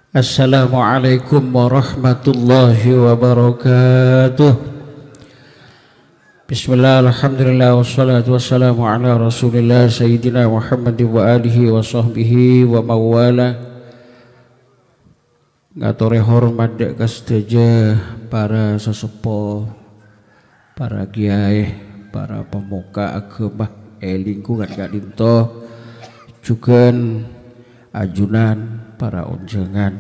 Assalamualaikum warahmatullahi wabarakatuh. Bismillah, alhamdulillah, wassalatu wassalamu ala rasulillah sayyidina Muhammad wa alihi wa sahbihi wa mawala. Ngatore hormat dek kasteja para sesepuh, para kiai, para pemuka agama lingkungan gak dinto juga ajunan para unjangan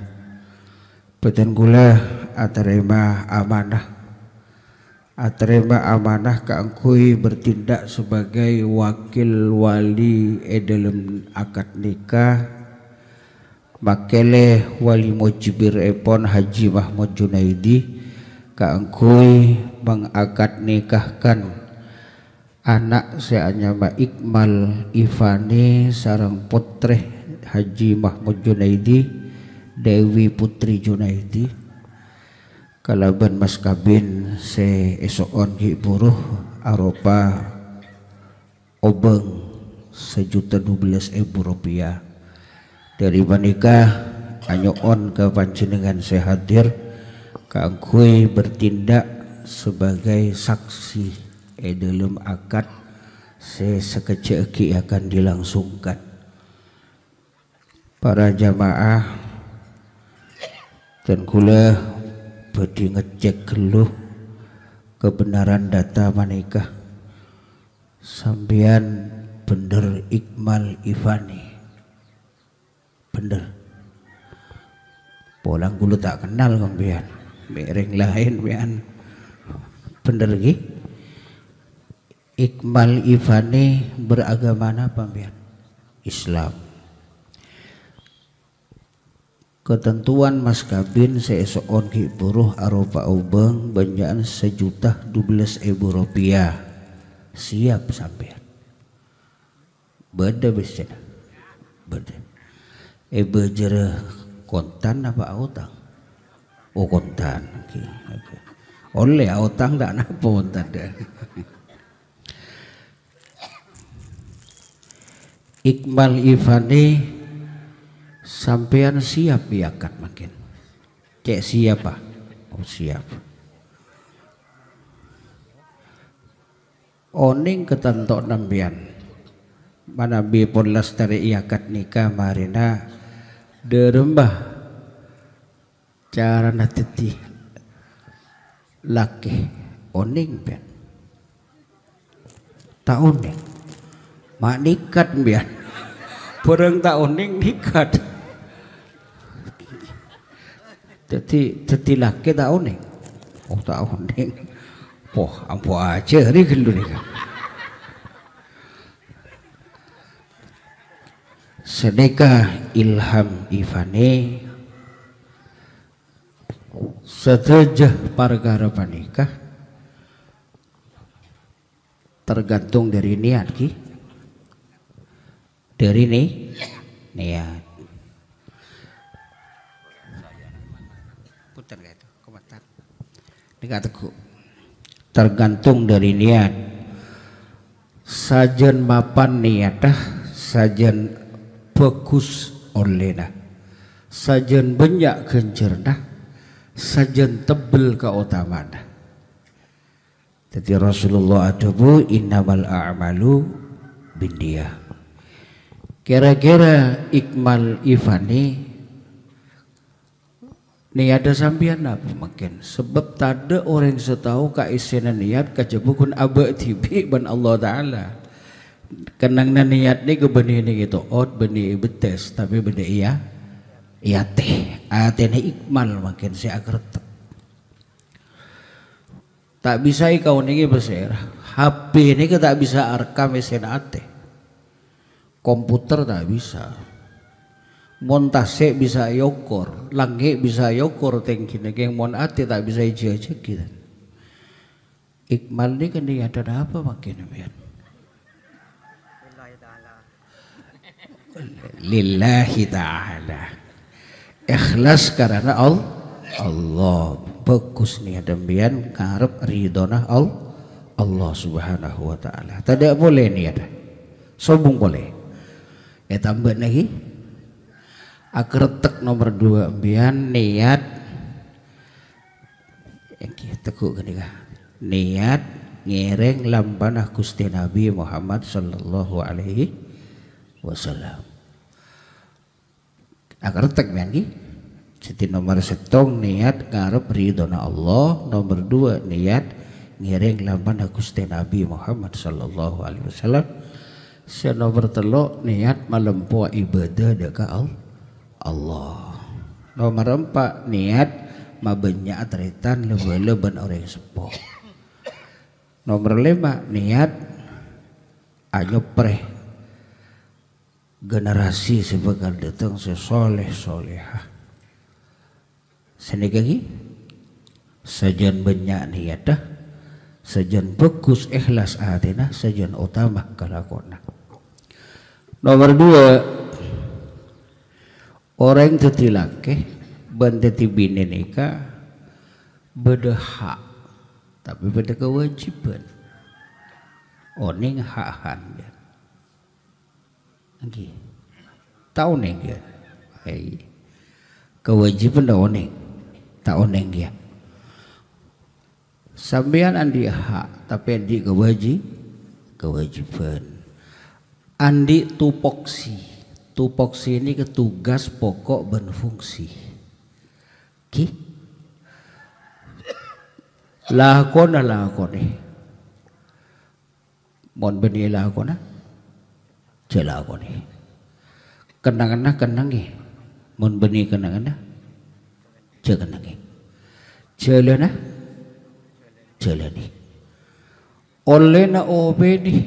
beten kula aterima amanah keangkui bertindak sebagai wakil wali dalam akad nikah makele wali mujibir epon Haji Mahmud Junaidi keangkui mengakad nikahkan anak seanyama Iqmal Ivani sarang putreh Haji Mahmud Junaidi Dewi Putri Junaidi kalaban mas kabin se esoon hiburuh aropa obeng Rp1.012.000 dari menikah anyoon ke panjenengan se hadir keangkui bertindak sebagai saksi dalam akad se sekecil akan dilangsungkan. Para jamaah dan kula badi ngecek geluh kebenaran data manikah sampeyan bener Iqmal Ivani bener polang kula tak kenal kampean mereng lain pian bener ki Iqmal Ivani beragama apa pian Islam. Ketentuan mas kabin seesoon ki buruh aropa ubeng banjaan Rp1.012.000 siap sampean beda besena beda bejere kontan apa autang oh kontan okay. Oleh autang tak napa kontan dah Iqmal Ivani sampean siap biakat makin cek siapa oh siap oning ketentok nambian mana bipun lastari iakat nikah marina derembah cara natiti laki oning bian tak oning mak nikat bian perang tak oning nikat jadi laki tak oning oh tak oning poh ampo aja hari gelu nih sedekah Ilham Ivani sedejah perkara panikah tergantung dari niat ki dari niat tergantung dari niat sajen mapan niatah sajen bagus olehna sajen banyak gencerna sajen tebel keutamaan jadi Rasulullah adabu innamal a'malu bindiyah kira-kira Iqmal Ivani niat ada sampean apa makin sebab tak orang setahu kaisinan niat kajabukun aba tibi ban Allah Ta'ala kenang niat ni kebeni ni gitu ot beni betes tapi benda iya teh atene Iqmal makin si agertek tak bisa ikau ni beser HP ni tak bisa rekam mesin ate komputer tak bisa montase bisa yokor, langge bisa yokor tengki negeng mon ate tak bisa aja kita. Iqmal ni kan dia ada apa makin biar? Lillahi ta'ala. Ikhlas karena Allah. Bagus ni ada biar karep ridona Allah Subhanahu wa Ta'ala. Tidak boleh ni ada. Sombong boleh. Tambah lagi. Akretek nomor 2 mbian niat tekuk gini kah niat ngiring lambanah Gusti Nabi Muhammad sallallahu alaihi wasallam. Akretek mbian ki jadi nomor 1 niat ngarep ridhona Allah, nomor 2 niat ngiring lambanah Gusti Nabi Muhammad sallallahu alaihi wasallam. Nomor 3 niat malempo ibadah deka Allah. Nomor 4 niat mabenya atritan lebe-leben orang sepuh. Nomor 5 niat anyopreh generasi sebagai datang sesoleh soleha. Senegagi sajan banyak niat dah, sajan bagus ikhlas atina, sajan utama kalakona. Nomor 2 orang tetilake banteti bini nikah beda hak tapi beda kewajiban. Oning hak-han ya. Lagi tahu neng ya. Kewajiban dah oning, tak oneng ya. Sampean andi hak tapi andi kewajiban. Andi tupoksi. Tupoksi ini ketugas pokok dan fungsi. Ki lakona lakone mon beni lakona celakone kenang-kenang kenangi mon beni kenang-kenang cekenangi celana celani oleh na obedi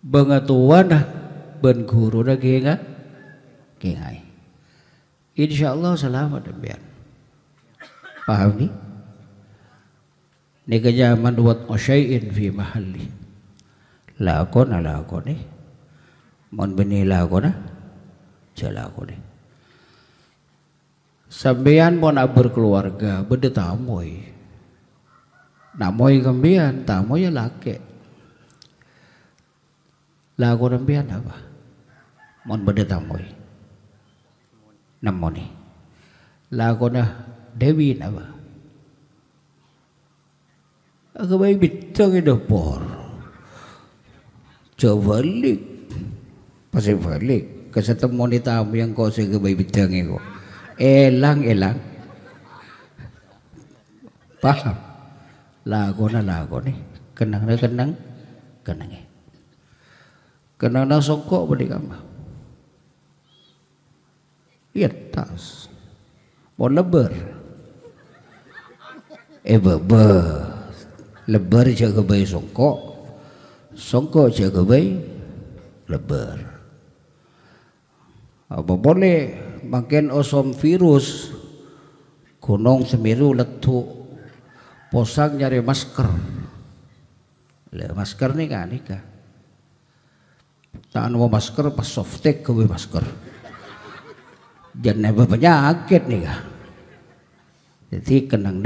bangatuana ben guru na kengay. Insyaallah selamat demikian. Paham ni? Ni kejaman buat syai'in fi mahalli. Lakon ni. Mon beni lakon jalakon ni. Sampeyan mon berkeluarga bede tamoy. Namoy kambian tamoy laki. Lakon ambian apa? Mon bede tamoy namoni lagona Dewi apa agak bitang itu por coba balik pasti balik kesetemu ni tamu yang kau segabay bitang itu elang paham lagona kenang na songkok balik kamar. Iya tas, mau lebar, lebar jaga bayi songkok jaga bayi lebar. Apa boleh makin osom virus, gunung Semeru letuk, posang nyari masker, masker nih kan nikah, tak mau masker pas softtek kewe masker. Jangan penyakit nih kah. Jadi kenang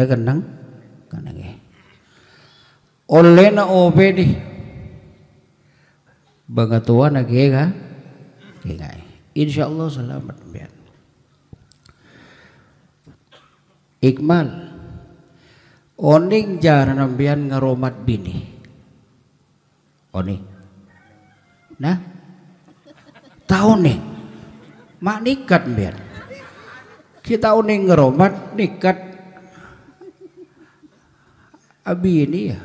oleh na obe nih bangatuan lagi kah kengay. Insyaallah selamat biar Ikmal oning jaran ambian ngaromat bini oning nah tahu nih mak nikat biar kita uning ngeromat nikat abi ini ya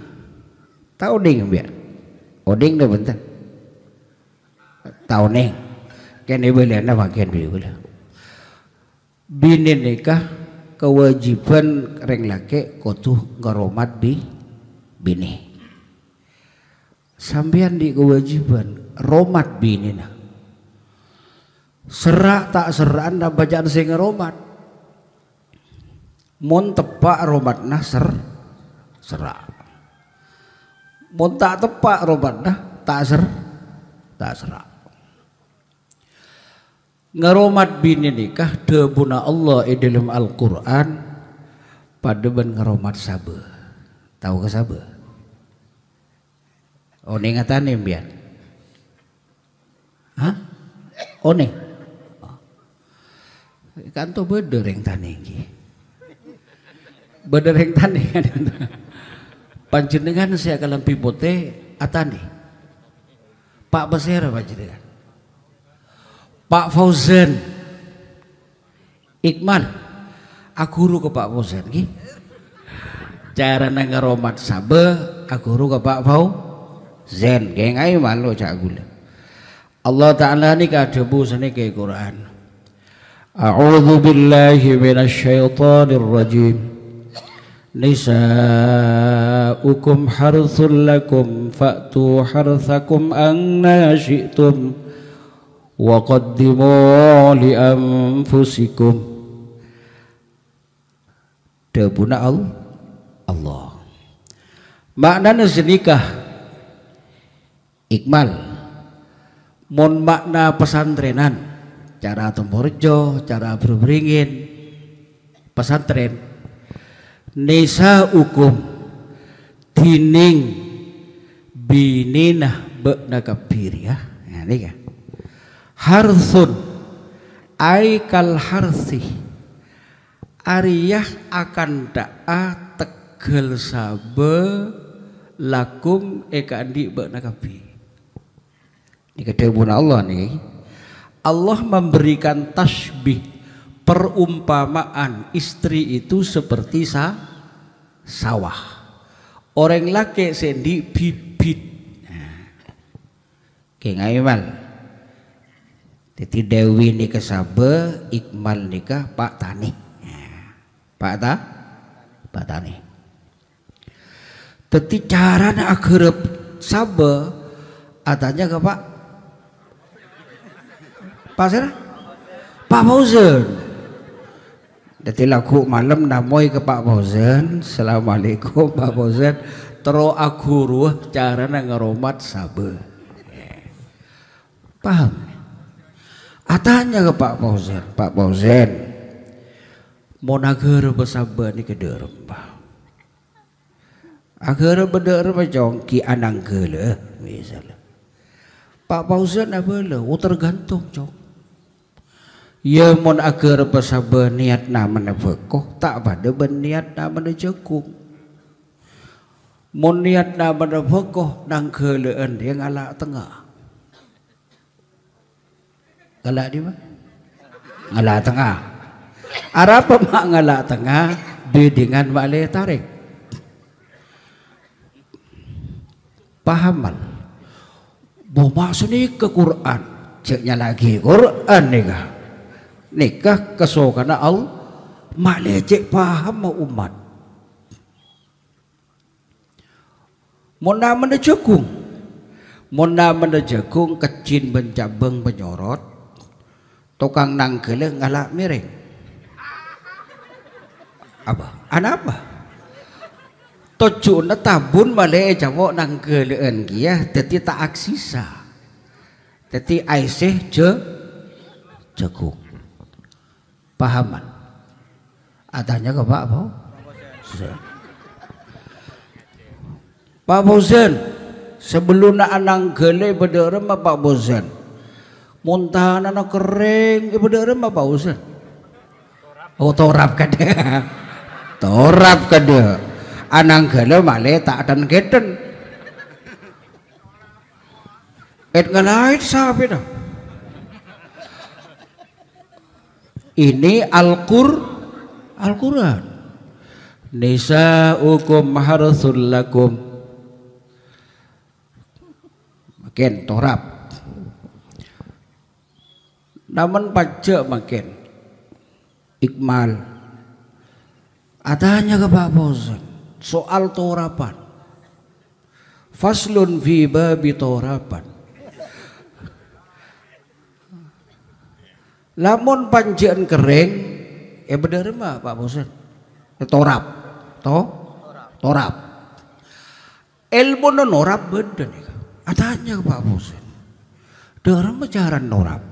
tahu ding biar oding dah bentar tahu neng kene boleh na makin boleh bini nikah kewajiban reng laki kudu ngeromat bini sampean di kewajiban romat bini nah serak tak seraan dah bacaan sing romat mon tepak romat nah serak mon tak tepak romat nah tak serak ngeromat bini nikah debuna Allah dalam Al-Quran pada ben ngeromat sabe tahu ke sabe oh ingatane biar hah oh nih Kanto beder yang tani iki. Beder yang tani kan. Panjenengan saya kalam pipote atani. Pak Basera panjenengan. Pak Fauzan Iqmal aguru ke Pak Fauzan ki. Cara ngaromat sabe aguru ke Pak Fauzan. Geng ayo malu cak gula. Allah Ta'ala ni kadebu sini ke Quran. A'udzu billahi minasyaitonir rajim. Nisa'ukum harthul lakum fa'tu harthakum anna syi'tum wa qaddimu li anfusikum. Debuna Allah. Maknanya senikah Iqmal mon makna pesantrenan cara temborjo, cara berberingin pesantren nisa hukum dining bininah bekna kabir ya. Nah, ini kan harsun aikal harsi ariyah akan da'a tegel sabe lakum eka andi bekna kabir. Ini kedebun Allah nih. Allah memberikan tasbih perumpamaan istri itu seperti sawah. Orang laki sendi bibit. Kayak ngaimal. Jadi Dewi nikah sabe, Iqmal nikah Pak Tani. Pak Tani. Teti caranya akhirnya sabe, atanya ke Pak Pasir? Pak Fauzan. Jadi lagu malam namoy ke Pak Fauzan. Assalamualaikum Pak Fauzan. Tero aku ruh cara ngaromat sabe. Paham? Atanya ke Pak Fauzan. Pak Fauzan. Mau nager besabe ni ke derembah. Agar beder macam ki anang gele misalnya. Pak Fauzan apa lah? Tergantung cok. Ya mon agar besabe niat nama bekoh tak pada berniat nama jekung. Mon niat nama bekoh nang keleen dia ngalak tengah. Ngalak di mana? Ngalak tengah. Arab mak ngalak tengah bidingan wale tarik. Pahaman. Mau maksud ni ke Quran. Ceknya lagi Quran nikah. Nikah kesokan Allah mak lecek paham mau umat. Mona mana jagung. Mona mana jagung kecin bencabeng penyorot. Tukang nangkele ngalak miring. Apa? Anak apa? Tujuan tabun malai cawok nangkeleen kia, teti tak aksisa. Teti aiseh jagung. Pahaman. Adanya ke Pak Fauzan. Pak Fauzan, sebelum nak anang gele bederem Pak Fauzan. Muntahan anak kering bederem Pak Fauzan. Oh torap kada. Torap kada. Anang gele male tak dan geden. Et ngalait sapi dah. Ini Al-Quran. Nisa'ukum harthul lakum. Makin torap. Namun pajak makin Iqmal. Adanya ke Pak Fauzan soal torapan. Faslun fi babi torapan. Lamun panjian kering, bener mah Pak Fauzan. Torap, torap. Ilmu norap bener. Adanya Pak Fauzan. Derem caran norap.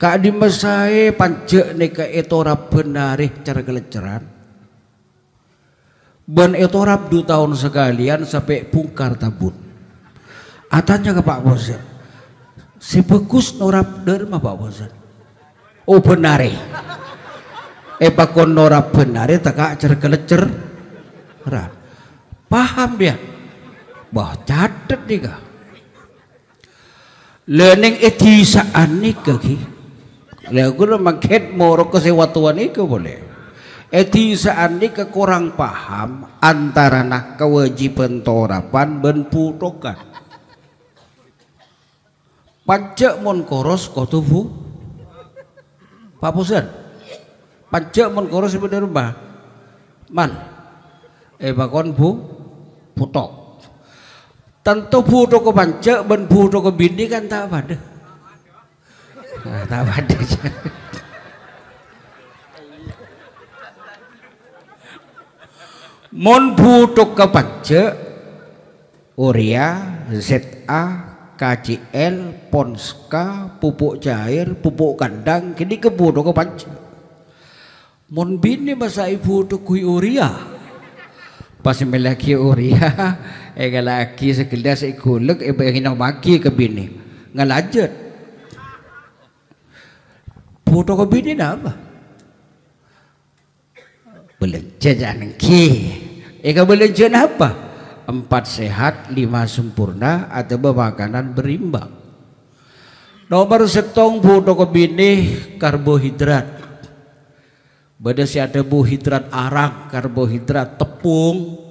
Kak di mesai panjek nika etorap benarih cara keleceran. Ben etorap 2 tahun sekalian sampai pungkar tabun. Adanya ke Pak Fauzan. Si bagus norap derma Pak Fauzan. Oh benare. Bakon ora benare teka cer-kelecer. Paham dia? Bah catet nih kah? Learning etisaan nih kaki. Lagu maket moro kesewatuan itu boleh. Etisaan nih kekurang paham antara nak kewajiban torapan ben putokan. Pancak mon koros kotufu. Pak Pusen. Pancak mon koros ibu dari rumah. Man. Bakon putok. Tentu putok ke pancak ben putok ke bini kan tak pada. Tak pada. Mon putok ke pancak urea, ZA, KCL, Ponska, pupuk cair, pupuk kandang, kini ke putok ke pancak. Mon bini masa ibu putok kui urea. Pas melaki urea, galaki sekelas ikulek, hinang maki ke bini, ngalajet. Putok ke bini apa? Belenca jangan ki. Belenca apa? 4 sehat, 5 sempurna atau makanan berimbang. Nomor setong putok ke bini karbohidrat. Bada si ada karbohidrat arang, karbohidrat tepung,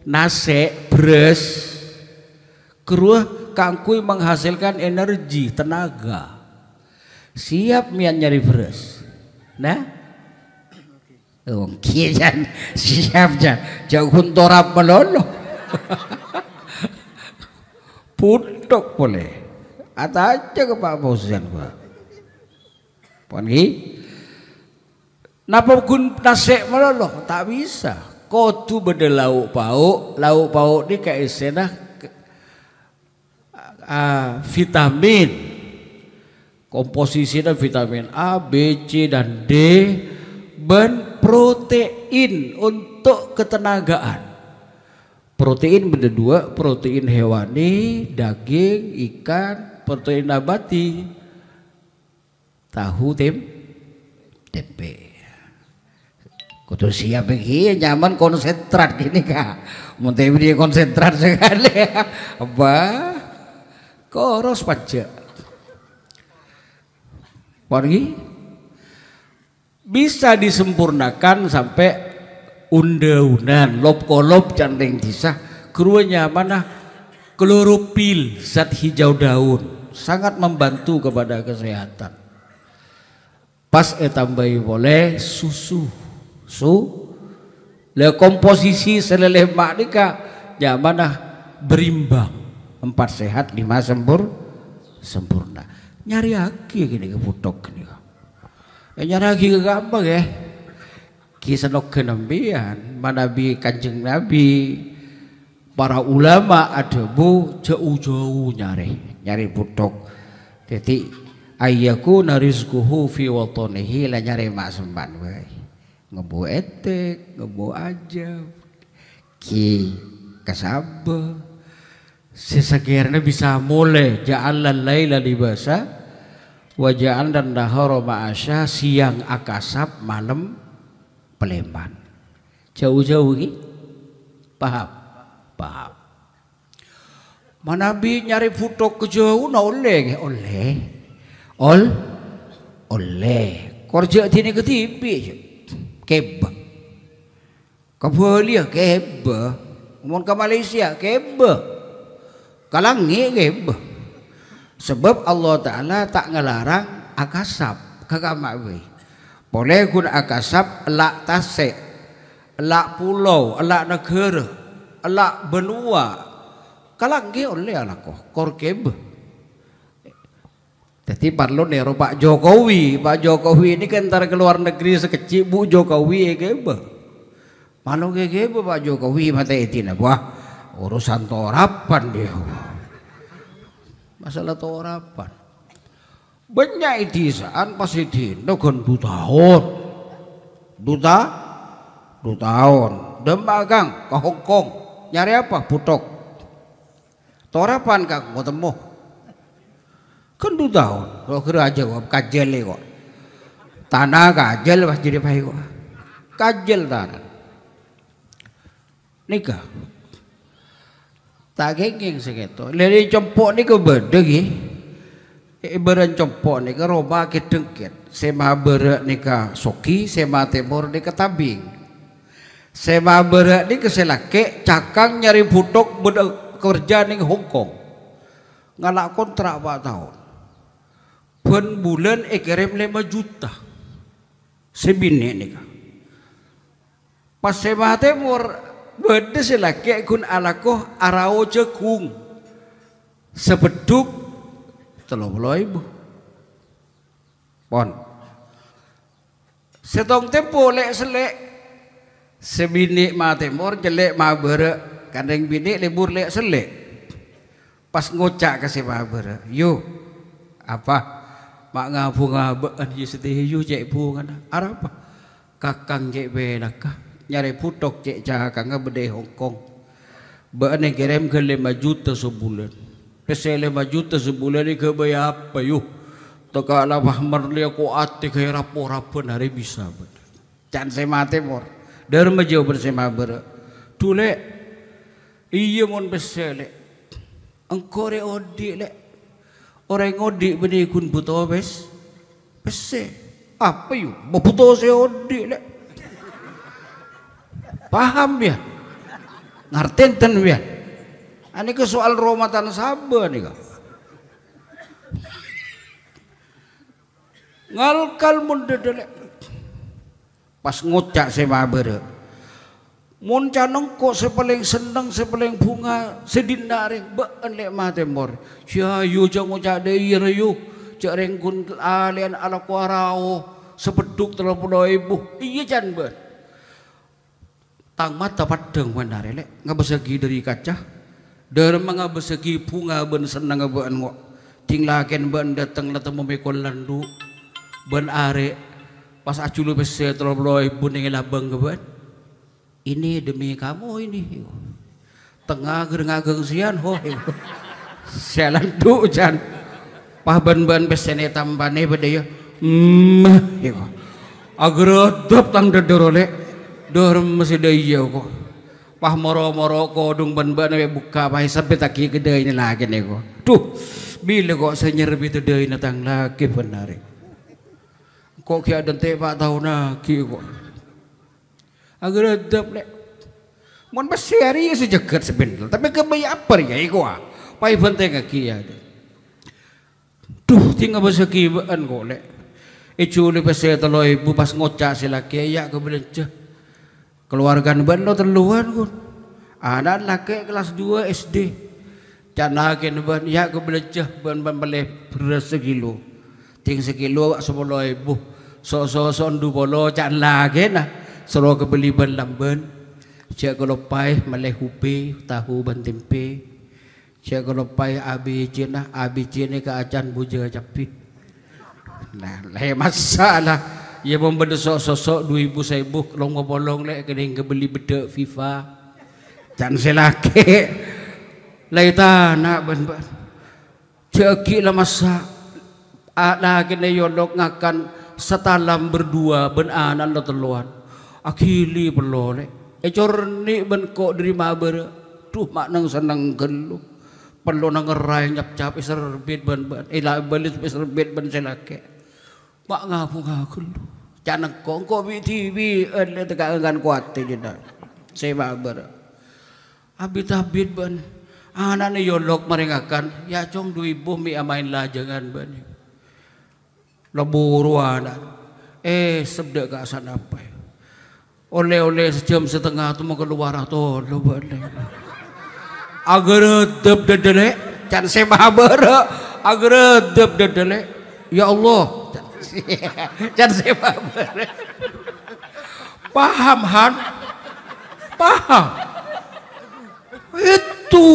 nasi, beras, keruh kangkui menghasilkan energi, tenaga. Siap mian nyari beras. Nah, kian siap jan, jauh torap melolo. Putok boleh. Atau aja ke Pak Bosan Pak. Pagi. Napa gun nasek melolo tak bisa. Kau tu beda lauk pauk ni kayak istilah vitamin. Komposisinya vitamin A, B, C dan D dan protein untuk ketenagaan. Protein beda dua, protein hewani, daging, ikan, protein nabati, tahu, tempe. Kudu siap begini, nyaman konsentrat gini kak. Muntah dia konsentrat sekali. Apa? Koros pajak. Pergi. Bisa disempurnakan sampai unda-undan, lop-kolop candeng disah. Keruanya mana? Klorofil, zat hijau daun. Sangat membantu kepada kesehatan. Pas tambahi boleh susu. Le komposisi seleleh mak nika jamanah berimbang 4 sehat 5 sempurna. Nyari aki gini ke putok gini. Nyari aki ke gampang ya. Kisah nok kenembian manabi kanjeng Nabi para ulama ada bu jauh-jauh nyari putok. Jadi ayyaku narizquhu fi watonihi la nyari mak semban wae. Ngebu etek, ngebu aja, ki kasaba, sesakiranya bisa mulai ja'alal laila libasa, wa ja'alnan nahara ma'asya, siang akasab, malam peleman. Jauh-jauh ini, paham? Manabi nyari putok ke jauh, na oleh. Korja tini ketipi. Keba, kabulia keba, umon ke Malaysia keba, kalangi keba. Sebab Allah Taala tak ngelarang akasab, kagak mawi. Boleh kun akasab elak tasek, elak pulau, elak negara, elak benua, kalangi oleh anakku, kor keba. Jadi parlo nero Pak Jokowi ini kan antara ke luar negeri sekecil Bu Jokowi kebe. Mano kebe Pak Jokowi mata etina wah urusan torapan dia. Masalah torapan. Banyak itisaan pasti dino kan 2 tahun. 2 tahun. Dembagang ke Hong Kong. Nyari apa? Putok. Torapan kak mau temu. Kan 2 tahun, kalau kira aja kok kajeli kok. tanah kajel pas jadi pai kok kajel tanah nikah tak gengeng segitu lari compok ni ke berdegi ibaran compok ni ke roba ke dengket sema berak ni ke soki sema timur ni ke tabing sema berak ni ke selake cakang nyari putok kerja ni Hong Kong ngalak kontrak 4 tahun per bulan kirim 5 juta sebini ni ke pas sema timur beda selaki kun alakoh arao cekung sepeduk 30.000 pon setong tempo lek selek sebini ma timur jelek ma bere kandeng bini libur lek selek pas ngocak kasih ma bere yo apa mak ngapu ngabaan yu sedih yu cek pu kan arapa kakang cek benaka nyari putok cek cakang ngabede Hong Kong bane kirim ke 5 juta sebulan pese 5 juta sebulan ni ke bayar apa yuk toka ala bahmar lia ko ati ke rapor-rapor hari bisa can sema timur derma jauh bersema ber tule iya mon pese le engko re odi le orang odi bene kun buto bes pese apa yuk buto se odi le paham ya ngerti ten ya ini ke soal romatan sabar nih kak ngalkal mundedele pas ngocak sema bere mun canong kok sepaling seneng sepaling bunga sedinare been lek matemor sia yu jang ngocak de yu cek rengkun alian ala kuarao sepeduk 30.000 iya jan ben tang mata padang benar lek ngabesegi dari kaca derma ngabesegi bunga ben senang ngabean ngok tinglaken ben datang letemu mekol landu ben are pas aculu bese 30.000 ning labang ngabean ini demi kamu ini tengah gereng-ageng sian ho selandu jan pah ben-ben besene tambane bede ya agrodop tang dedorole dorm masih daya kok pah moro-moro kodung ban-ban buka pai sampai taki gede ini lagi nih kok tuh bila kok saya nyerbi tedai natang lagi benar kok kia dente 4 tahun lagi kok agar adab lek mon berseri sejagat sebentar tapi kebaya apa ya iko pai benteng kia tuh tinggal bersegibaan kok lek iculi pese 30.000 pas ngocak silaki ya kebelenca keluargaan ban lo terluan kun anak laki kelas 2 SD can lagi ban ya kebelecah ban boleh beras sekilo ting sekilo 10.000 so ndu bolo can lagi nah suruh kebeli ban lamban cek kalau pai maleh hupe tahu ban tempe cek kalau pai ABC nah ABC ni ke acan buja capi nah leh masalah ya membeda sosok 2.000 sibuk long bolong lek kening kebeli bedek FIFA can selake laita nak ben ceki lah masa ada kene yodok ngakan setalam berdua ben anan lo teluan akili perlo lek corni ben kok dari maber tuh mak nang seneng gelu perlu nang ngerai nyap-cap serbit ben ila balis serbit ben selake mak ngaku canang kongko bi TV le tekangan kuat tidak saya ber abit ban anak ni yolok meringakan ya cong 2.000 mi amain lah jangan ban leburu anak sebda ke sana apa oleh sejam setengah tu mau keluar atau lo boleh agar dep dedele can saya ber agar dep dedele ya Allah jangan sewa paham Han paham itu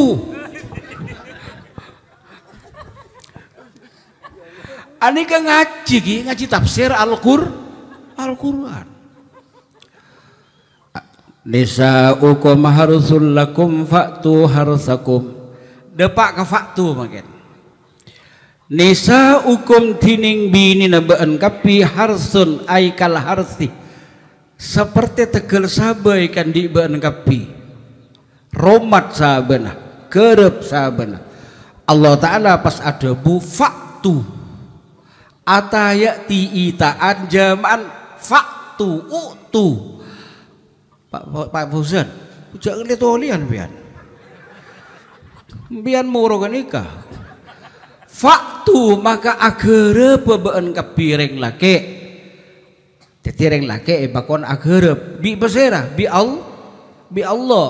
ani ka ngaji tafsir Al-Quran nisa'ukum harsul lakum fa'tu harsakum depak ka fa'tu makin Nisa ukum tining bini nabaan kapi harsun aikal harsi seperti tegel sabai kan di baan kapi romat sabana kerep sabana. Allah Ta'ala pas ada bu faktu atayati itaan jaman faktu utu Pak Fauzan jangan lihat olian bian morogan nikah faktu maka agere pebeen kapireng lake tetireng lake bakon agere bi besera bi Allah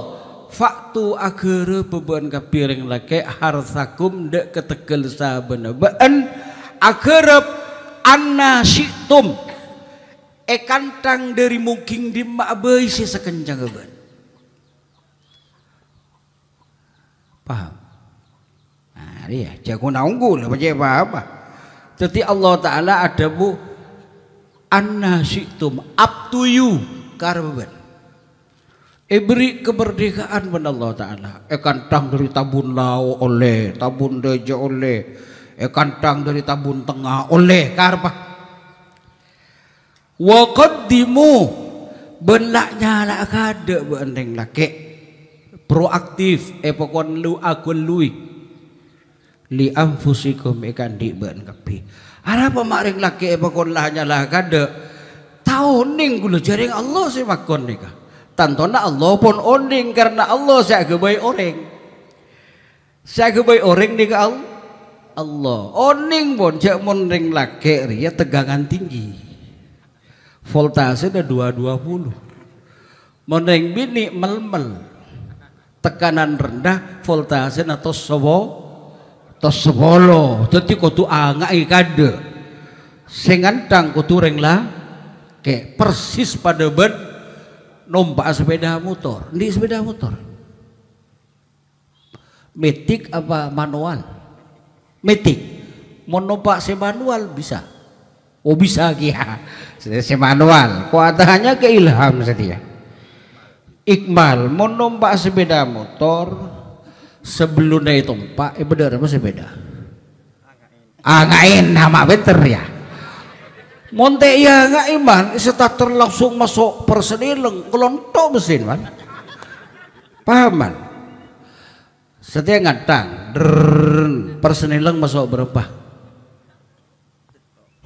faktu agere pebeen kapireng lake harsakum dek ketegel sabana been agere anna syitum kantang dari mungkin di ma'bai si sekencang ben paham. Iya, jago naunggul apa. Jadi Allah Ta'ala ada bu anna syi'tum up to you karben. Beri kemerdekaan pada Allah Ta'ala. Kantang dari tabun lau oleh, tabun deja oleh, kantang dari tabun tengah oleh karpa. Wa qaddimu benlaknya lah kada beendeng laki proaktif pokon lu akun lui li anfusikum ikan di ben kapi ara pamaring laki pokon lahnya lah kada tahu ning gula jaring Allah si makon nika tantona Allah pun oning karena Allah saya gebay orang nika Allah oning pun jak monring laki ria tegangan tinggi voltase ada 220 moneng bini mel tekanan rendah voltase atau sebolo jadi kudu angai kade singantang kudu reng lah kayak persis pada ben numpak sepeda motor di sepeda motor metik apa manual metik mau numpak si manual bisa bisa kia si manual kuatannya keilham setia Iqbal mau numpak sepeda motor sebelum naik tumpak bener apa sepeda ngain nama beter ya monte ya nggak iman starter langsung masuk persenileng kelontok mesin man paham man setiap ngatang persenileng masuk berapa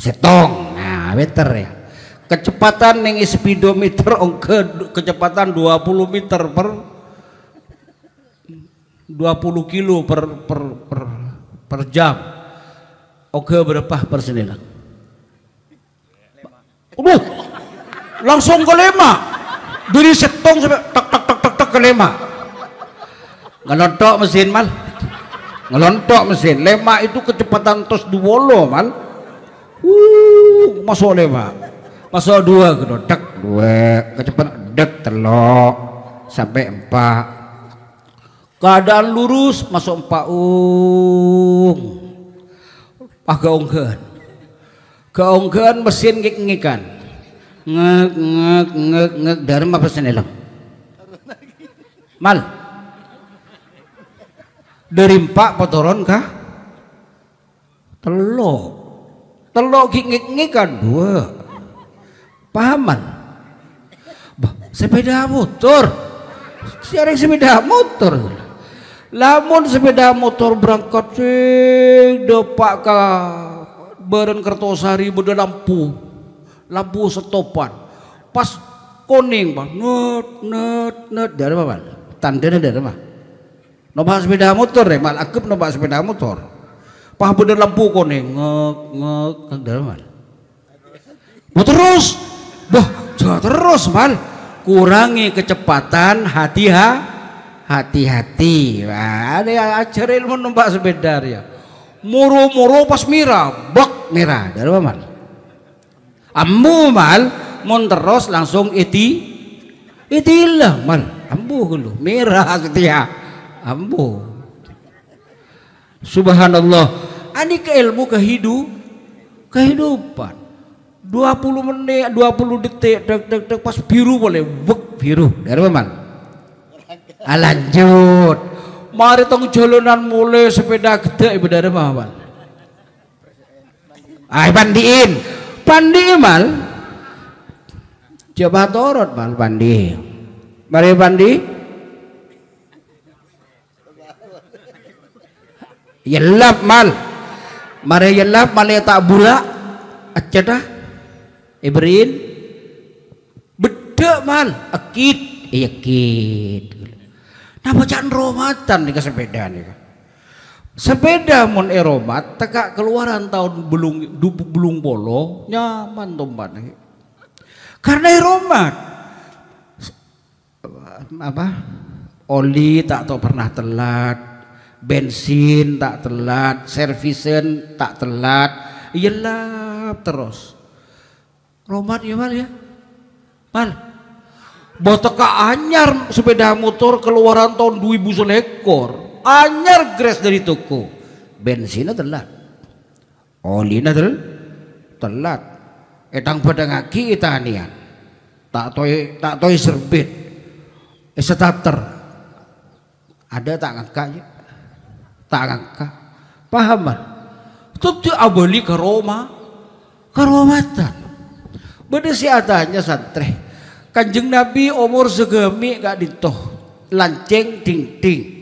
setong nah beter ya kecepatan yang speedometer kecepatan 20 meter per 20 kilo per jam oke berapa persen lah langsung ke 5 dari setong sampai tak ke 5 ngelontok mesin mal ngelontok mesin 5 itu kecepatan tos 20 mal masuk 5 masuk 2 kedodak 2 kecepatan dek telok sampai 4 keadaan lurus masuk 4 keongkean mesin ngikan ngek dari apa persen elang mal dari 4 potoron kah telok ngikan 2 pahaman sepeda motor siaring sepeda motor lamun sepeda motor berangkat sing depak ka Beren Kertosari beda lampu stopan pas kuning bang net dari apa bang tandanya dari apa nombak sepeda motor mal akep nombak sepeda motor pas beda lampu kuning ngek dari apa terus terus mal kurangi kecepatan hati-hati ada yang ajar ilmu numpak sepeda ya muru pas mira bak merah dari mana mal ambu mal mun terus langsung itilah mal ambu dulu merah setia ambu subhanallah ani ke ilmu kehidupan 20 menit 20 detik dek pas biru boleh biru dari mana lanjut mari tong jalanan mulai sepeda gede ibu dari mana Pandiin. Pandi mal. Coba torot mal pandi. Mari pandi. Yelap mal. Mari yelap mal tak bula. Aja dah. Ibrin. Beda mal. Akid. Akid. Napa jangan romatan nih ke sepeda nih. Sepeda mun eromat tekak keluaran tahun belum bolo nyaman tombat nih. Karena eromat apa oli tak tahu pernah telat, bensin tak telat, servisen tak telat, iyalah terus. Romat ya mal ya. Mal. Boteka anyar sepeda motor keluaran tahun 2000 selekor. Anyar gres dari toko. Bensinnya telat. Olinya telat. Etang pada ngaki itanian. Tak toy serbit. Starter. Ada tak ngakaknya? Tak ngakak. Paham kan? Itu abali ke Roma. Karomatan. Beda si adanya santre. Kanjeng Nabi umur segemi gak ditoh lanceng ting-ting.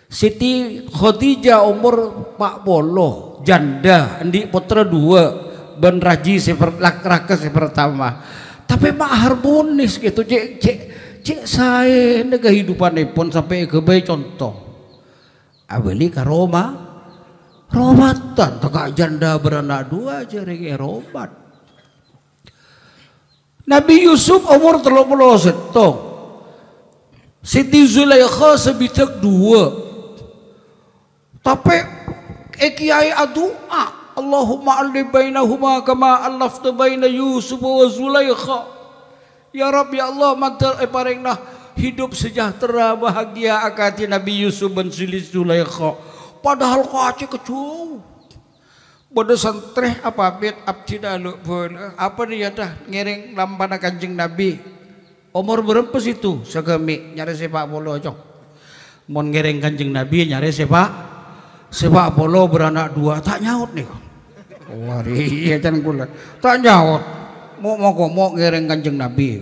Siti Khadijah umur 40 janda endi putra 2 ben raji raka pertama. Tapi mak harmonis gitu cek saya ne kehidupanipun sampai ke bayi contoh. Abeli ka Roma romatan tak janda beranak 2 aja rege romat. Nabi Yusuf umur 30 setong. Siti Zulaikha sebitak 2. Tapi kiai adua Allahumma alif bainahuma kama alafta baina Yusuf wa Zulaikha. Ya Rabb ya Allah mantar paringna hidup sejahtera bahagia akati Nabi Yusuf dan Siti Zulaikha. Padahal kaci kecil. Bodoh santreh apa bet abdi dalu apa dia dah ngiring lampana Kanjeng Nabi umur berapa situ segemi nyari sepak bola cok mau ngiring Kanjeng Nabi nyari sepak bola beranak 2 tak nyaut nih wari jangan gula tak nyaut mau ngiring Kanjeng Nabi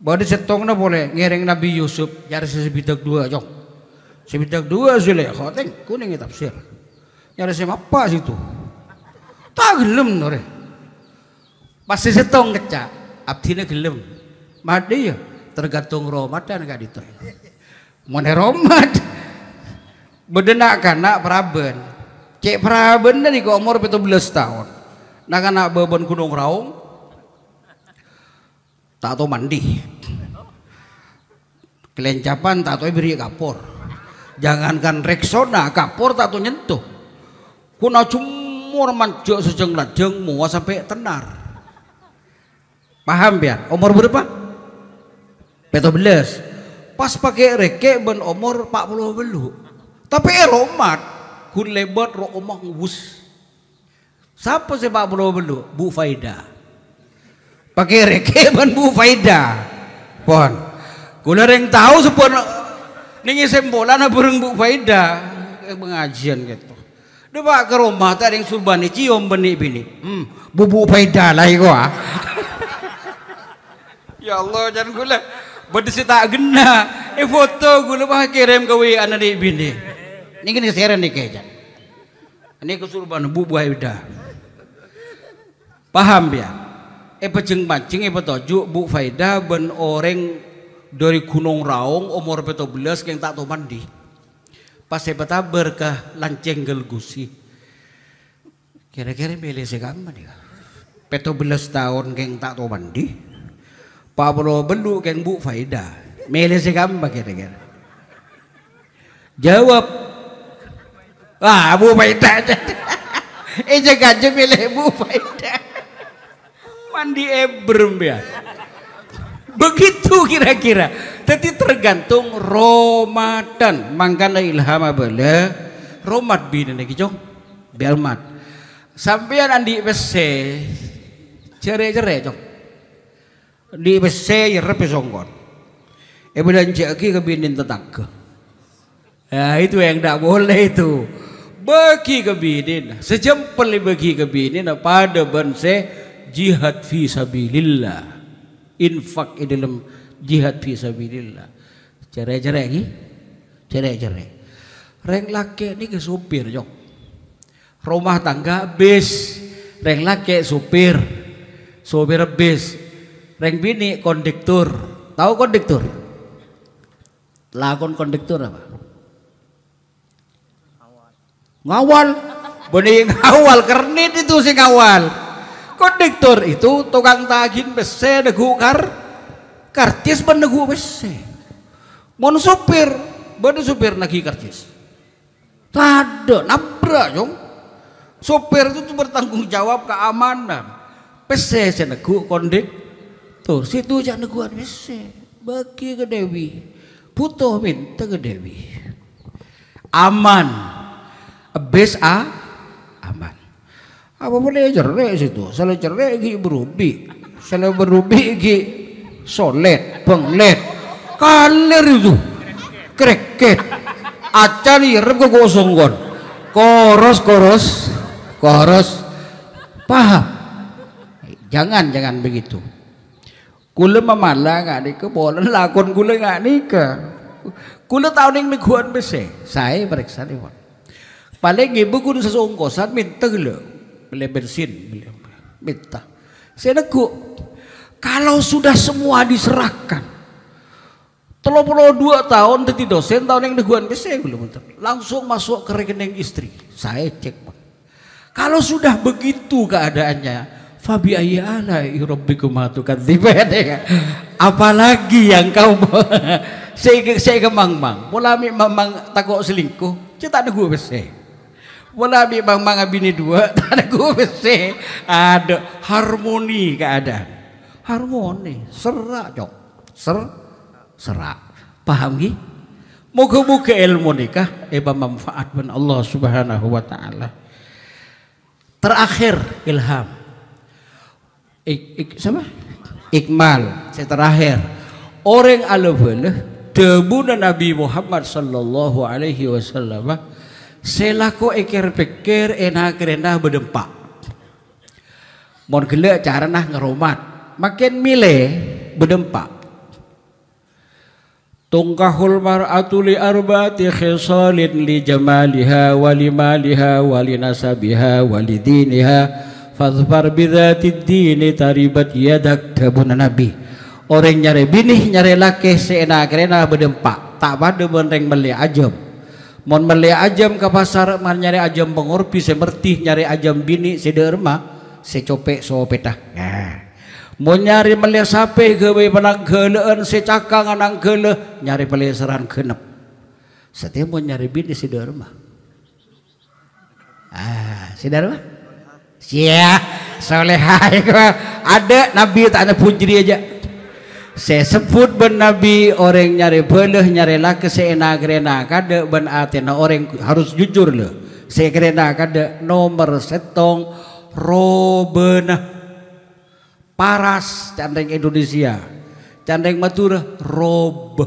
bodoh setongnya boleh ngiring Nabi Yusuf nyari sebidak 2 cok sebidak 2 Zulaikha teng kuning tafsir nyari apa situ tak gelem nore pasti setong ngecak abdine gelem mati ya tergantung Ramadan gak ditoy mau romat bedenak kanak Praben cek Praben nih kok umur 17 tahun nak anak beban Gunung Raung tak tahu mandi kelencapan tak tahu beri kapur jangankan Rexona kapur tak tahu nyentuh kuna cumur manjok sejeng lajeng mua sampai tenar. Paham ya? Umur berapa? 17. Pas pakai reke ben umur 40 belu. Tapi romat kun lebat ro omah ngubus. Siapa sih 40 belu? Bu Faida. Pakai reke ben Bu Faida. Pon. Kula reng tahu sepon ningi sembolan bareng Bu Faida pengajian gitu. Dia bawa ke rumah tak ada yang subani cium benih-benih. Bubu Faida lah itu ah. Ya Allah jangan gula. Berdisi tak gena. Foto gula bah kirim ke WA anak bini. Ini kan kesiaran nih kayaknya. Ini kesurban Bubu Faida. Paham ya? Peceng pancing petojuk Bu Faida ben orang dari Gunung Raung umur 17 yang tak tahu mandi. Pas saya betaber ke lanceng gelgusi kira-kira milih segama dia 17 tahun keng tak tahu mandi 40 belu keng Bu Faida milih segama kira-kira jawab Bu Faida jangan aja milih Bu Faida mandi ebrem ya begitu kira-kira. Jadi tergantung Ramadan. Mangkana ilham bala romat bina lagi jong belmat. Sampean andi bese cere-cere jong. Di bese yerep songkon. Belanja lagi ke binin tetangga. Ya itu yang tidak boleh itu. bagi ke bini sejempel bagi ke bini pada banse jihad fi sabilillah, infak di dalam jihad fi sabilillah. Cerai-cerai ni, cerai-cerai. Reng laki ni ke supir jok. Rumah tangga bis, reng laki supir bis, reng bini kondektur. Tahu kondektur? Lakon kondektur apa? Ngawal, benih ngawal, kernit itu si ngawal. Kondektur itu tukang tagin bese negu karcis benegu bese. Mon supir, bener supir nagi karcis. Tado nabrak jong. Supir itu bertanggung jawab keamanan. Bese si negu kondektur, situ aja neguan bese. Bagi ke Dewi, butuh minta ke Dewi. Aman. Bes aman. Apa boleh cerai situ? Salah cerai gi berubi, salah berubi gi solet, penglet, kaler itu, kreket, acari rep kegosonggon, koros, paham? Jangan begitu. Kula mamala nggak nika, boleh lakon kula nggak nika. Kula tahu ning neguan bese, saya periksa nih. Paling ibu kudu sesungkosan minta gila, beli bensin, minta. Saya negu, kalau sudah semua diserahkan, 32 tahun tadi dosen tahun yang neguan saya belum langsung masuk ke rekening istri. Saya cek, kalau sudah begitu keadaannya, fabi ayyala rabbikum atukadziban, apalagi yang kau saya kemang-mang, mulai mamang takut selingkuh, kita negu bese. Wala bi bang mga bini dua tak bese ada harmoni keadaan, harmoni serak jok serak paham gi moga-moga ilmu nikah manfaat ban Allah subhanahu wa ta'ala. Terakhir ilham sama ikmal saya terakhir orang ala-bala debu Nabi Muhammad sallallahu alaihi wasallam selaku ekir pikir enak rendah berdempak. Mon gelak cara nah ngeromat, makin milih berdempak. Tungkahul mar'atu li arba'ati khisalin li jamaliha wa li maliha wa li nasabiha wa li diniha fadhfar bidzatid dini taribat yadak tabun Nabi. Orang nyari binih nyari laki seenak rendah berdempak, tak pada benreng beli ajam. Mon meli ajam ke pasar man nyari ajam pengorpi semertih nyari ajam bini sederma secopek sopetah. Mon nyari meli sape gawe penang geleun secakang anang gele nyari peleseran genep. Setiap mon nyari bini sederma. Sederma? Sia solehai ada nabi tak ada pujri aja. Saya sebut ben Nabi orang nyari beleh nyari laki seenak rena kada ben atena orang harus jujur loh. Saya kerena kada nomor setong robena paras candeng Indonesia candeng Madura rob.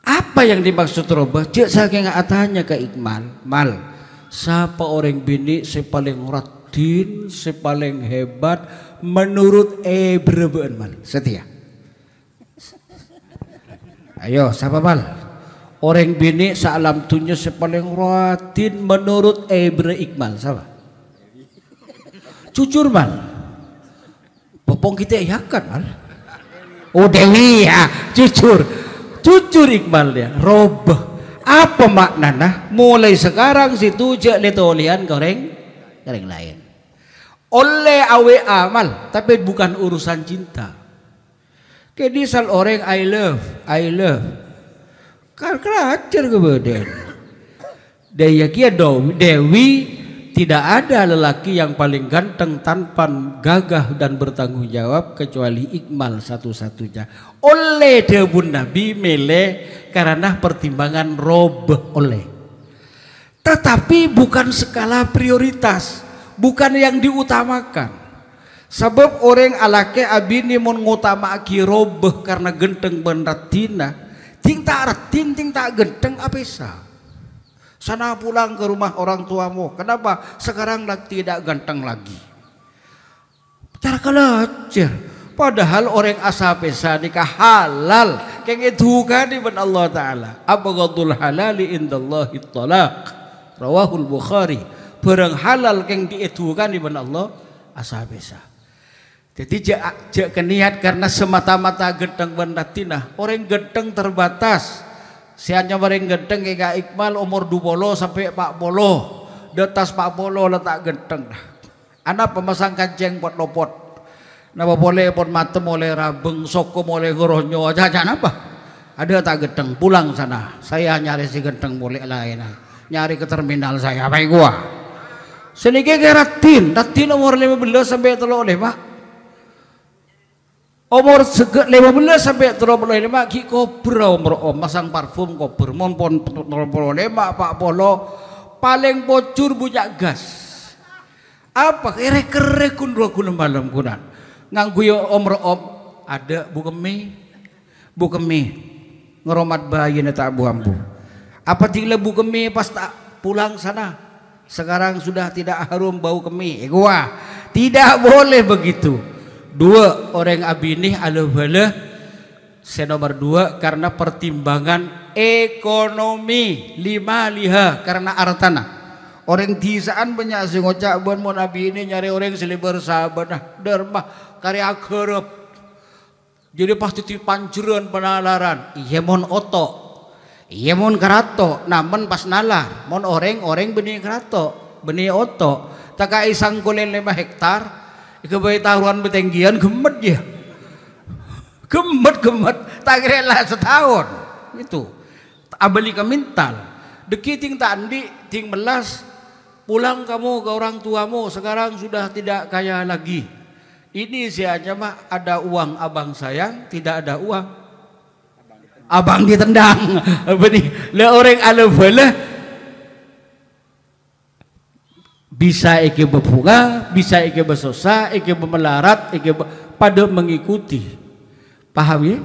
Apa yang dimaksud rob? Cik saking atanya ke Iqmal mal siapa orang bini si paling ratin si paling hebat menurut berebaan mal setia. Ayo siapa mal orang bini salam tunya sepaling ratin menurut Iqmal siapa? Jujur mal popong kita yakan mal. Oh Dewi ya jujur Iqmal dia rob apa maknanya mulai sekarang situ je letolian goreng lain oleh awe amal tapi bukan urusan cinta. Kedisal orang I love kan keracer kemudian daya kia Dewi tidak ada lelaki yang paling ganteng tanpa gagah dan bertanggung jawab kecuali Iqmal satu-satunya. Oleh debun Nabi mele karena pertimbangan rob oleh tetapi bukan skala prioritas, bukan yang diutamakan. Sebab orang alake abini mon ngutamaki robeh karena genteng benratina, ting tak ratin ting tak genteng apa sa. Sana pulang ke rumah orang tuamu. Kenapa? Sekarang tidak ganteng lagi. Cara kelajar. Padahal orang asapesa nikah halal. Kayak itu kan ibn Allah Ta'ala. Abghadul halali indallahi talaq. Rawahul Bukhari. Barang halal yang diitukan ibn Allah asapesa. Jadi jak keniat karena semata-mata genteng bandatina. Orang genteng terbatas. Sianya orang genteng kayak Iqbal umur 20 sampai 40. Di atas 40 letak genteng. Anak pemasang kancing buat lopot. Napa boleh pun matem oleh rabeng soko oleh goronyo aja apa? Ada tak genteng pulang sana. Saya nyari si genteng boleh lain. Nyari ke terminal saya. Apa gua? Sedikit ratin umur 15 sampai 35. Umur 15 sampai 35 ki kobra umur masang parfum kobra mon pon 35 Pak Polo paling bocor bunyak gas. Apa kere kun 20 malam kunan. Nganggu yo om ada bukemi ngeromat bayi na tak buambu. Apa tinggal bukemi pas tak pulang sana. Sekarang sudah tidak harum bau kemi. Gua tidak boleh begitu. 2 orang abinih ala-bala. Saya nomor 2 karena pertimbangan ekonomi. 5 liha karena artana. Orang tisaan banyak sing ngocak bon mon abini nyari orang seliber sahabat nah dermah karya kerep. Jadi pasti ti pancuran penalaran. Iya mon oto. Iya mon karato. Namun pas nalar mon orang benih karato, benih oto. Taka isang kulen 5 hektar. Ikebai taruhan betenggian gemet ya. Gemet tak rela setahun. Itu. Abali kemintal. Dekiting tandi ting melas pulang kamu ke orang tuamu sekarang sudah tidak kaya lagi. Ini sianya mah ada uang abang sayang, tidak ada uang abang ditendang. Benih le orang ala-bala bisa ike berbunga, bisa ike bersosa, ike memelarat, ike pada mengikuti. Paham ya?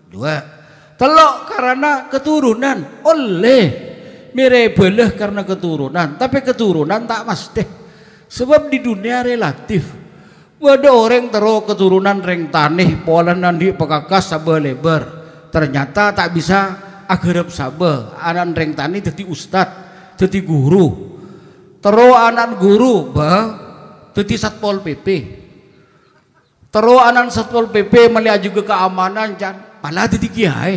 2 telok karena keturunan oleh mere belah karena keturunan, tapi keturunan tak mesti. Sebab di dunia relatif. Ada orang terus keturunan reng tanih, pola nandi pekakas sabah lebar. Ternyata tak bisa agarap sabah. Anak reng tanih jadi ustad, jadi guru. Terus anak guru jadi satpol PP. Terus anak satpol PP melihat juga keamanan kan, malah jadi kiai.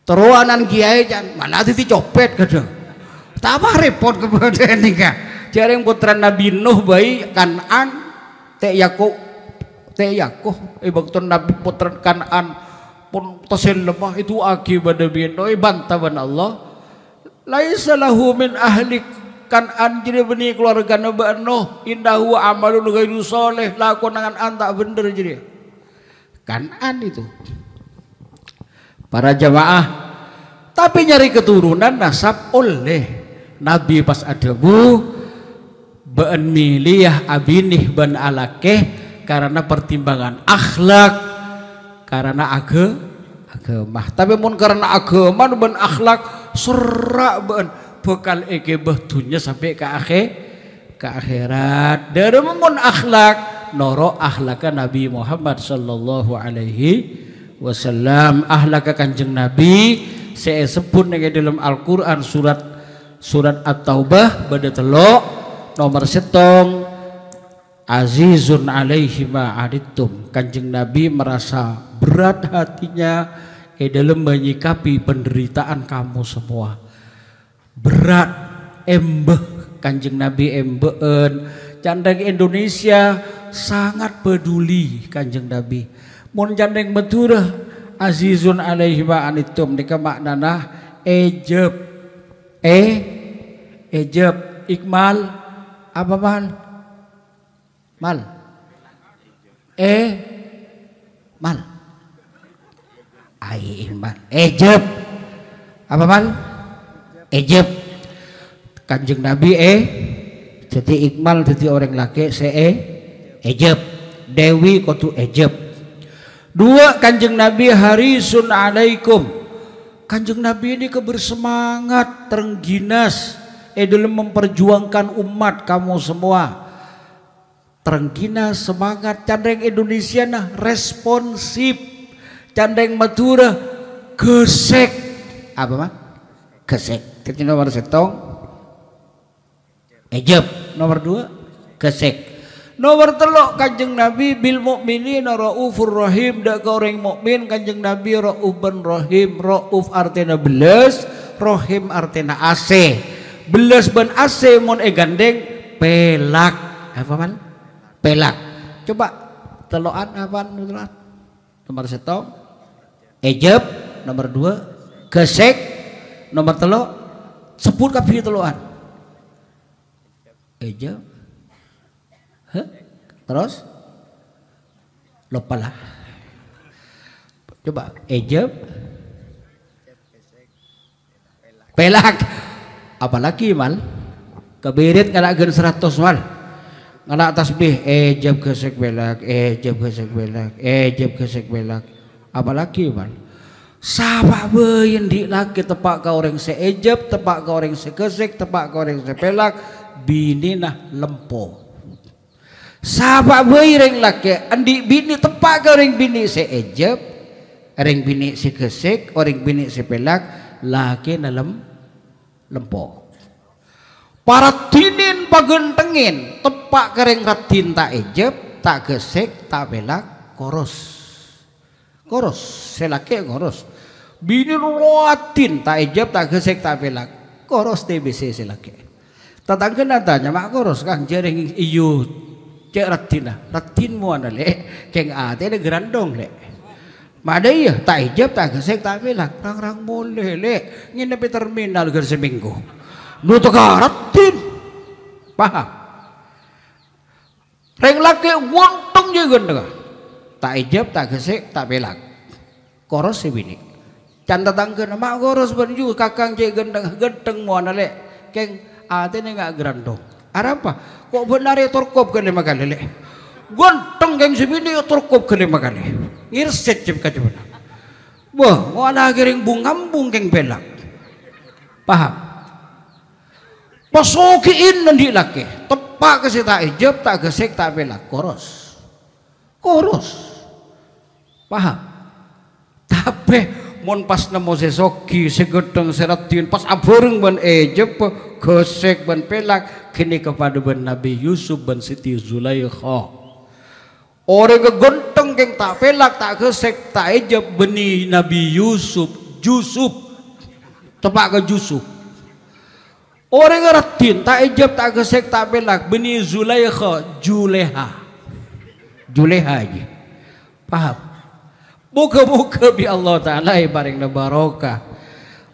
Teruanan kiai jan malah dicopet kadang. Tak apa repot kepada ini kan. Jarang putra Nabi Nuh bayi Kanan teh Yakub bakton Nabi putra Kanan pun tasil lemah itu akibat Nabi Nuh bantaban Allah. Laisa lahu min ahli Kanan jadi benih keluarga Nabi Nuh indahu amalun ghairu soleh lakonan tak bener jadi. Kanan itu. Para jamaah, tapi nyari keturunan nasab oleh Nabi pas adabu ben milih abinih ben alakeh karena pertimbangan akhlak karena agama. Tapi mun karena agama ben akhlak serak ben bekal eke bahtunya sampai ke akhirat. Dari mun akhlak noro akhlakan Nabi Muhammad sallallahu alaihi wasallam ahlaka kanjeng Nabi saya sebut dengan dalam Al-Quran surat At-Taubah pada telok nomor setong azizun alaihi ma'adittum. Kanjeng Nabi merasa berat hatinya dalam menyikapi penderitaan kamu semua. Berat embeh kanjeng Nabi embeen candang Indonesia sangat peduli kanjeng Nabi. Mun jandeng Madura azizun alaihi wa anittum nika maknana ejeb Iqmal apa mal mal Iqmal ejeb apa mal ejeb kanjeng Nabi jadi Iqmal jadi orang laki ejeb Dewi kudu ejeb. 2 kanjeng Nabi harisun alaikum Kanjeng Nabi ini kebersemangat, terengginas dalam memperjuangkan umat kamu semua. Terengginas, semangat, candeng Indonesia nah responsif, candeng Madura gesek. Apa mah? Gesek. Kita nomor setong ejeb. Nomor 2 gesek. Nomor 3 Kanjeng Nabi bil mukminina raufur rahim. Dak ke orang mukmin Kanjeng Nabi rauf ben rahim. Rauf artinya belas, rahim artinya AC. Belas ben AC mun gandeng pelak. Apa man? Pelak. Coba teloan apaan nutulan? Nomor 1 ejeb, nomor 2 gesek, nomor 3 sebut kabeh teloan. Ejeb. Terus lupa lah. Coba ejeb, pelak, apalagi mal kebirit ngalakeun 100 mal ngalak tasbih ejeb gesek pelak, ejeb gesek pelak, ejeb gesek pelak, apalagi mal sabak beun di laki tepak ka orang seejeb, tepak ka orang segesek, tepak ka orang sepelak, bini nah lempo. Sahabat bereng laki andi bini tepak ke orang bini seejeb, orang bini segesek, orang bini sepelak, laki dalam lempo. Para tinin pagentengin tepak ke orang ratin tak ejeb, tak gesek, tak pelak, koros, koros, selaki koros. Bini ruatin tak ejeb, tak gesek, tak pelak, koros TBC selaki. Tatangkan natanya mak koros kang jering iyo. Cek ratin muana le, keng ate le gerandong le. Mada iya tak ijab tak gesek tak pelak, rang boleh le. Nginep di terminal ger seminggu. Nu teka ratin, paham? Reng laki wontong je gendeng. Tak ijab tak gesek tak pelak. Koros si bini. Can tatangkeun mak koros banju kakang cek gendeng muana le, keng ate ne ngak gerandong. Apa? Kok benar ya torkop ke 5 kali le? Gonteng geng sebini ya torkop ke 5 kali. Ngirset cip ka coba. Wah, mau ana giring bungambung geng pelak. Paham? Pasukiin nanti laki. Tepak ke si tak ijab, tak gesek, tak pelak. Koros. Koros. Paham? Tapi mon pas nemu sesoki segedeng seratin pas aboreng ban ejeb gesek ban pelak kini kepada ban Nabi Yusuf ban Siti Zulaikha. Orang kegonteng geng tak pelak tak gesek tak ejeb beni Nabi Yusuf tepak ke Yusuf. Orang ratin tak ejeb tak gesek tak pelak beni Zulaikha Juleha aja. Paham? Muka-muka bi Allah Ta'ala ibaring na barokah.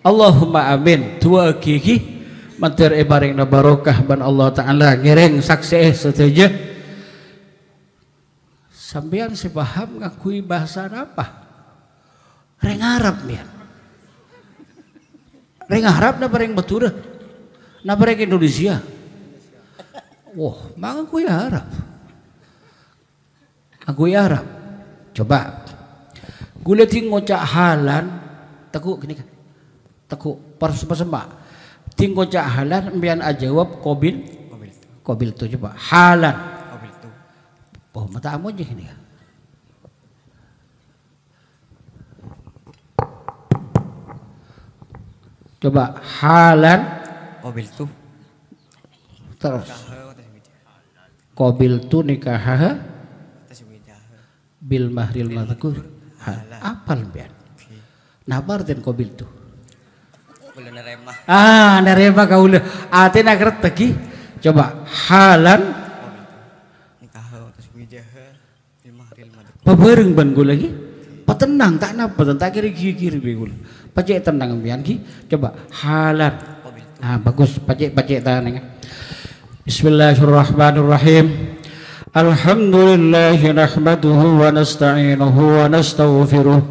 Allahumma amin. Tua kiki mantir ibaring na barokah ban Allah Ta'ala ngiring saksi setuju. Sampean si paham ngakui bahasa apa? Reng Arab mian. Reng Arab na bareng Batura. Na bareng Indonesia. Wah, mangakui Arab. Akui Arab. Coba gula tinggo cak halan tekuk gini kan tekuk persembah tinggo cak halan ambian ajawab kobil tu coba halan kobil tu oh mata amu aja gini kan coba halan kobil tu terus kobil tu nikah bil mahril madkur apal biar nabar ten kobil tu nerema kau le ate nak lagi coba halan pabareng ban gue lagi patenang tak napa tak kiri begul pacek tenang bian ki coba halan bagus pacek tangan Bismillahirrahmanirrahim. Alhamdulillah nahmaduhu wa nasta'inuhu wa nastaghfiruh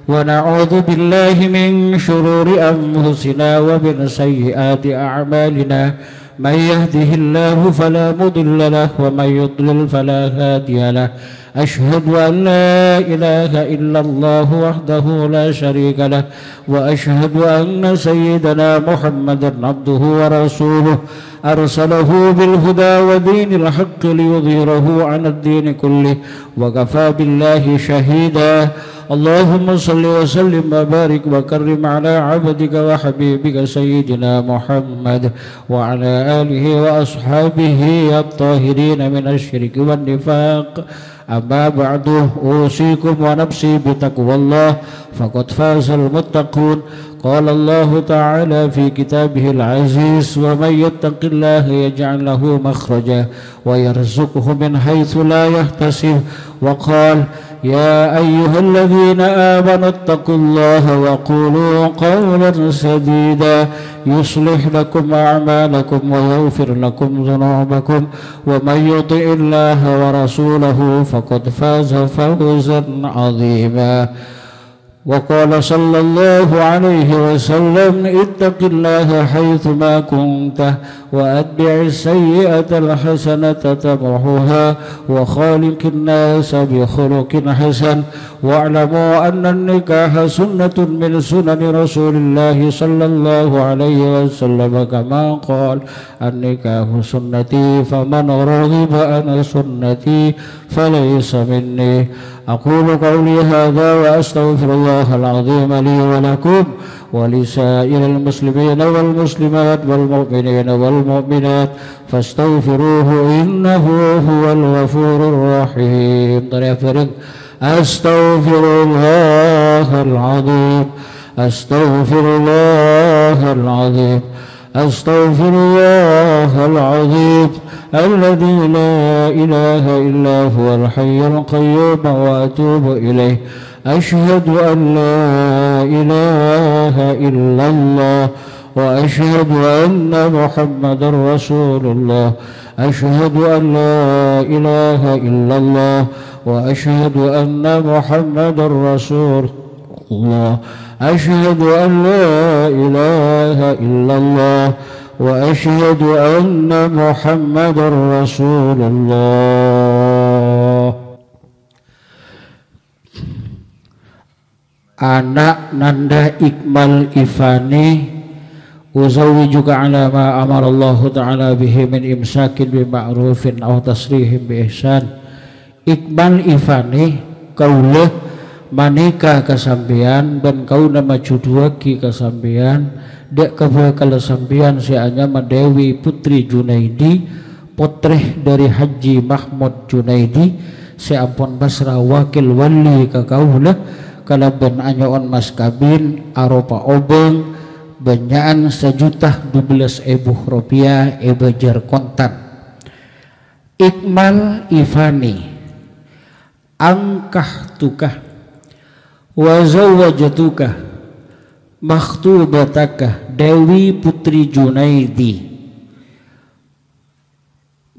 wa na'udzu billahi min shururi anfusina wa min sayyiati a'malina من يهده الله فلا مضل له ومن يضلل فلا هادي له أشهد أن لا إله إلا الله وحده لا شريك له وأشهد أن سيدنا محمدا عبده ورسوله أرسله بالهدى ودين الحق ليظهره على الدين كله وكفى بالله شهيدا اللهم صل وسلم وبارك وكرم على عبدك وحبيبك سيدنا محمد وعلى آله وأصحابه الطاهرين من الشرك والنفاق أما بعد أوصيكم ونفسي بتقوى الله فقد فاز المتقون قال الله تعالى في كتابه العزيز ومن يتق الله يجعل له مخرجا ويرزقه من حيث لا يحتسب وقال يا أيها الذين آمنوا اتقوا الله وقولوا قولا سديدا يصلح لكم أعمالكم ويغفر لكم ذنوبكم ومن يطع الله ورسوله فقد فاز فوزا عظيما وقال صلى الله عليه وسلم اتق الله حيثما كنت وأتبع السيئة الحسنة تمحها وخالق الناس بخلق حسن واعلموا أن النكاح سنة من سنن رسول الله صلى الله عليه وسلم كما قال النكاح سنتي فمن رغب عن سنتي فليس مني أقول قولي هذا وأستغفر الله العظيم لي ولكم ولسائر المسلمين والمسلمات والمؤمنين والمؤمنات فاستغفروه إنه هو الغفور الرحيم. أستغفر الله العظيم أستغفر الله العظيم أستغفر الله العظيم الذي لا إله إلا هو الحي القيوم وأتوب إليه أشهد أن لا إله إلا الله وأشهد أن محمدا رسول الله أشهد أن لا إله إلا الله وأشهد أن محمدا رسول الله أشهد أن لا إله إلا الله وأشهد أن محمدا رسول الله. Anak Nanda Iqmal Ifani uzawijuka ala ma amara Allah ta'ala bihi min imsakin bima'rufin aw tasrihim bi ihsan. Iqmal Ifani kaulah manika kasambian dan kau nama juduaki kasambian dek kebakal sambian sianya Dewi Putri Junaidi putreh dari Haji Mahmud Junaidi seampun Basra wakil wali kakaulah kalaban anyoon mas kabin aropa obeng benyaan 1.012.000 rupiah ebajar kontan. Iqmal Ifani angkah tukah wa zawwajatuka makhtubataka Dewi Putri Junaidi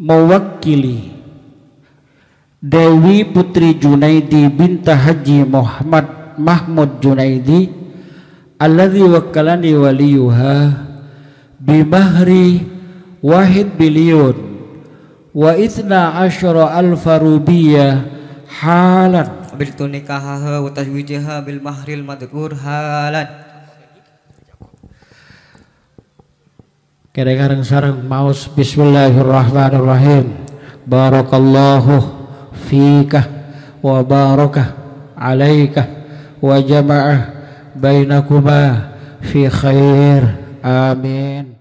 mewakili Dewi Putri Junaidi binta Haji Muhammad Mahmud Junaidi alladhi wakkalani waliyuha bimahri 1 billion wa 12,000 rupiah halan Biltu nikahaha wa tajwijaha bil mahril madhkur halan. Kadang-kadang sareng maus bismillahirrahmanirrahim. Barakallahu fika wa baraka alaika wa jama'ah bainakuma fi khair. Amin.